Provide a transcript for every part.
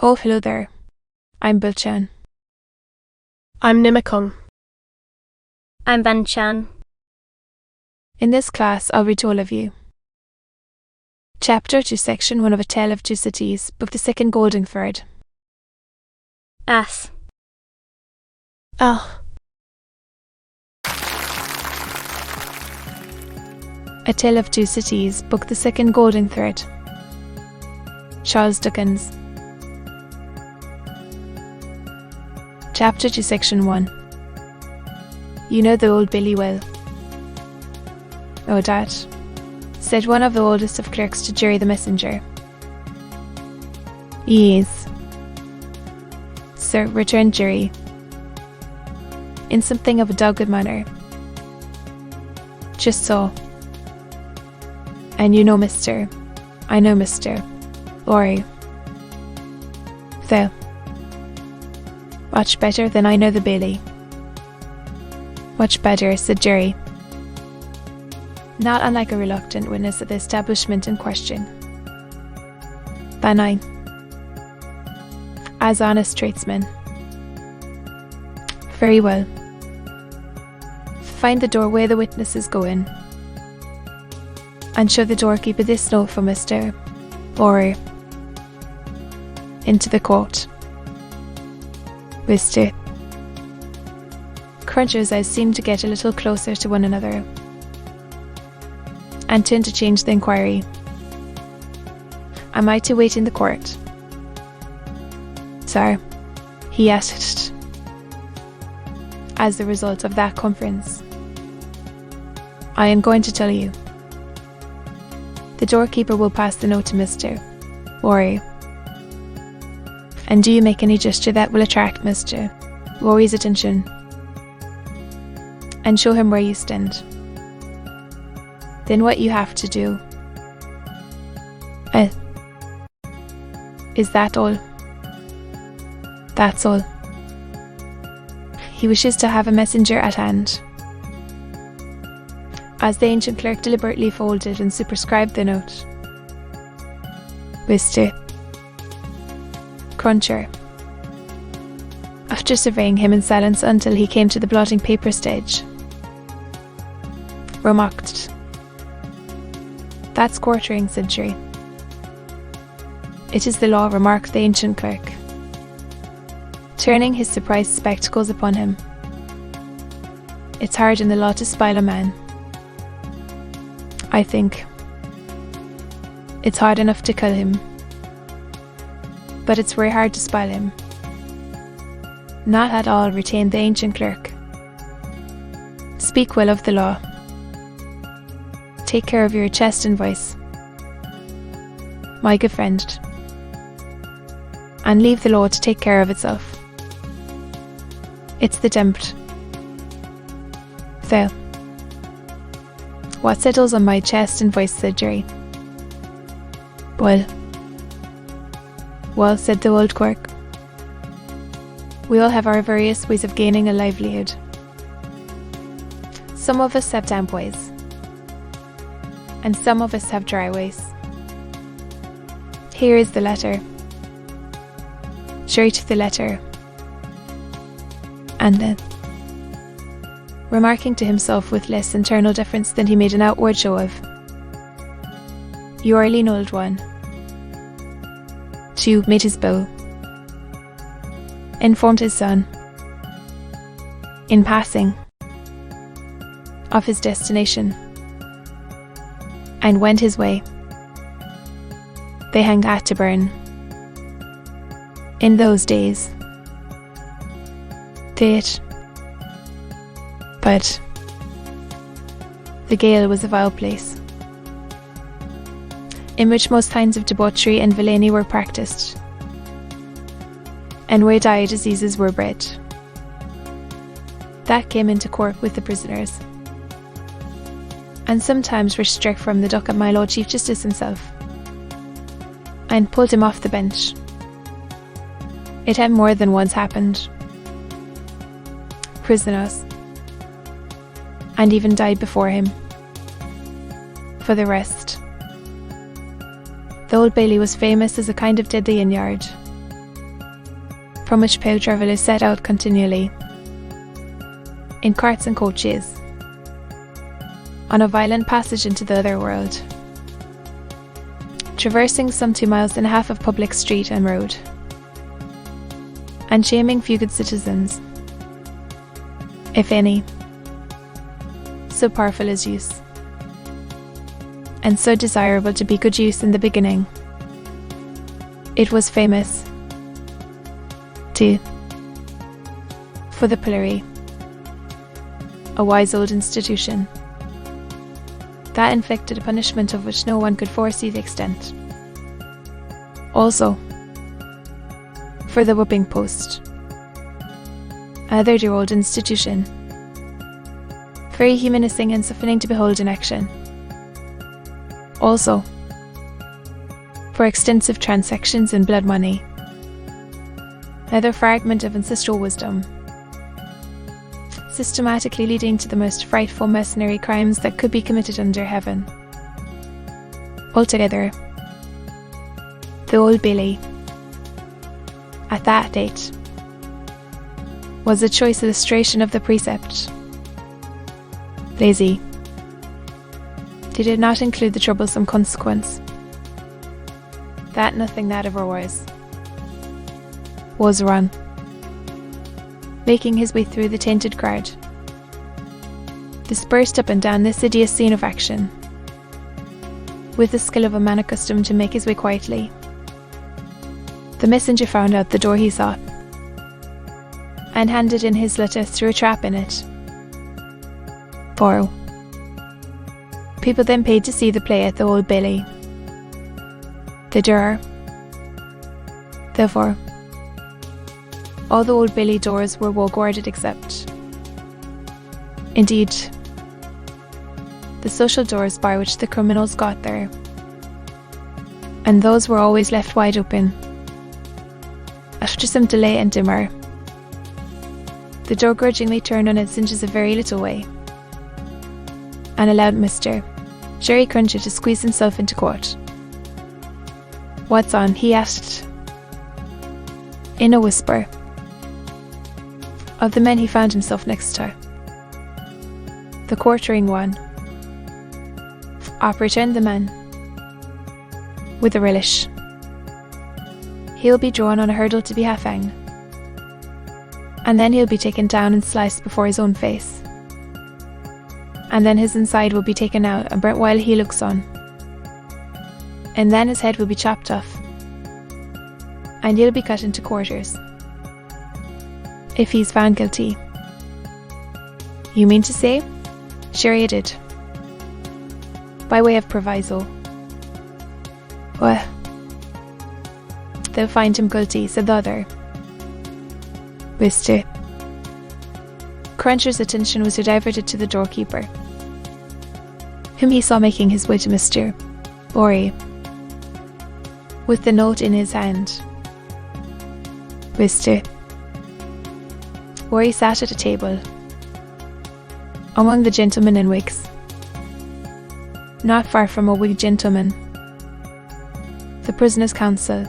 Oh, hello there. I'm Bilchan. I'm Nimakung. I'm Banchan. In this class, I'll read to all of you. Chapter 2, Section 1 of A Tale of Two Cities, Book the Second Golden Thread. As. Ah. A Tale of Two Cities, Book the Second Golden Thread. Charles Dickens. Chapter 2, Section 1. You know the old Billy well. Oh, Dad, said one of the oldest of clerks to Jerry the messenger. Yes, sir, returned Jerry, in something of a dogged manner. Just so. And you know, mister, I know, mister, Laurie. Though, much better than I know the Bailey. Much better, said Jerry, not unlike a reluctant witness at the establishment in question. Than I, as honest tradesman. Very well. Find the doorway the witness is going, and show the doorkeeper this note from Mr. or into the court. Mr. Cruncher's eyes seemed to get a little closer to one another, and turned to change the inquiry. Am I to wait in the court? Sir, he asked, as the result of that conference. I am going to tell you. The doorkeeper will pass the note to Mr. Laurie. And do you make any gesture that will attract Mr. Laurie's attention, and show him where you stand. Then what you have to do. Is that all? That's all. He wishes to have a messenger at hand. As the ancient clerk deliberately folded and superscribed the note. Mr. Cruncher. After surveying him in silence until he came to the blotting paper stage, remarked, That's quartering, said Jerry. It is the law, remarked the ancient clerk, turning his surprised spectacles upon him. It's hard in the law to spile a man. I think it's hard enough to kill him, but it's very hard to spile him. Not at all, retained the ancient clerk. Speak well of the law. Take care of your chest and voice, my good friend, and leave the law to take care of itself. It's the tempt. Fail. What settles on my chest and voice, said Jerry. Well, said the old clerk. We all have our various ways of gaining a livelihood. Some of us have damp ways, and some of us have dry ways. Here is the letter. Jerry took the letter, and then, remarking to himself with less internal deference than he made an outward show of, You are a lean old one. Two made his bow, informed his son, in passing, of his destination, and went his way. They hung Atterburn. In those days, but the Gael was a vile place, in which most kinds of debauchery and villainy were practised, and where dire diseases were bred. That came into court with the prisoners, and sometimes were struck from the dock at my Lord Chief Justice himself, and pulled him off the bench. It had more than once happened. Prisoners, and even died before him. For the rest, the Old Bailey was famous as a kind of deadly inn-yard, from which pale travel is set out continually, in carts and coaches, on a violent passage into the other world, traversing some 2.5 miles of public street and road, and shaming few good citizens, if any, so powerful is use, and so desirable to be good use in the beginning. It was famous, too, for the pillory, a wise old institution, that inflicted a punishment of which no one could foresee the extent. Also, for the whipping post, another dear old institution, very humanising and softening to behold in action. Also, for extensive transactions in blood money, another fragment of ancestral wisdom, systematically leading to the most frightful mercenary crimes that could be committed under heaven. Altogether, the Old Bailey, at that date, was a choice illustration of the precept. Lazy. They did not include the troublesome consequence that nothing that ever was run, making his way through the tainted crowd, dispersed up and down this hideous scene of action, with the skill of a man accustomed to make his way quietly. The messenger found out the door he sought, and handed in his letter through a trap in it. Borrow. People then paid to see the play at the Old Bailey. The door. Therefore, all the Old Bailey doors were well guarded except, indeed, the social doors by which the criminals got there, and those were always left wide open. After some delay and demur, the door grudgingly turned on its hinges a very little way, and allowed Mr. Jerry Cruncher to squeeze himself into court. "What's on?" he asked, in a whisper, of the men he found himself next to. "The quartering one," returned the man, with a relish. "He'll be drawn on a hurdle to be half-hanged, and then he'll be taken down and sliced before his own face, and then his inside will be taken out and burnt while he looks on, and then his head will be chopped off, and he'll be cut into quarters, if he's found guilty." "You mean to say?" "Sure you did. By way of proviso." "Well, they'll find him guilty," said the other. Mr. Cruncher's attention was diverted to the doorkeeper, whom he saw making his way to Mr. Borey, with the note in his hand. Mr. Borey sat at a table, among the gentlemen in wigs, not far from a Whig gentleman, the prisoner's counsel,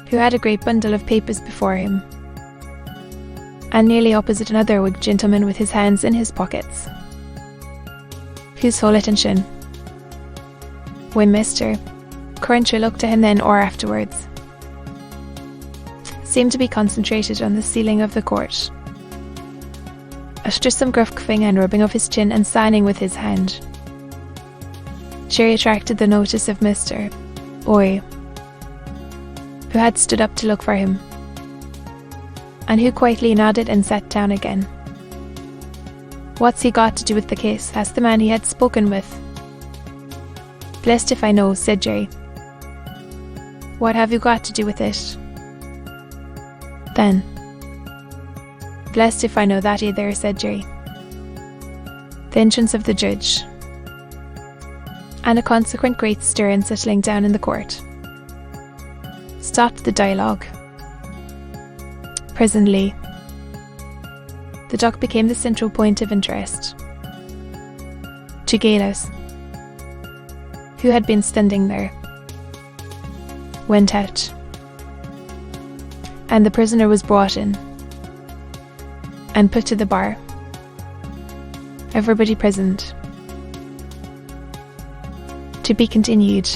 who had a great bundle of papers before him, and nearly opposite another Whig gentleman with his hands in his pockets, whose whole attention, when Mr. Cruncher looked at him then or afterwards, seemed to be concentrated on the ceiling of the court. After some gruff coughing and rubbing of his chin and signing with his hand, Jerry attracted the notice of Mr. Boy, who had stood up to look for him, and who quietly nodded and sat down again. "What's he got to do with the case?" asked the man he had spoken with. "Blessed if I know," said Jerry. "What have you got to do with it?" "Then, blessed if I know that either," said Jerry. The entrance of the judge, and a consequent great stir and settling down in the court, stopped the dialogue. Presently, the dock became the central point of interest. To Galas, who had been standing there, went out, and the prisoner was brought in and put to the bar. Everybody present. To be continued.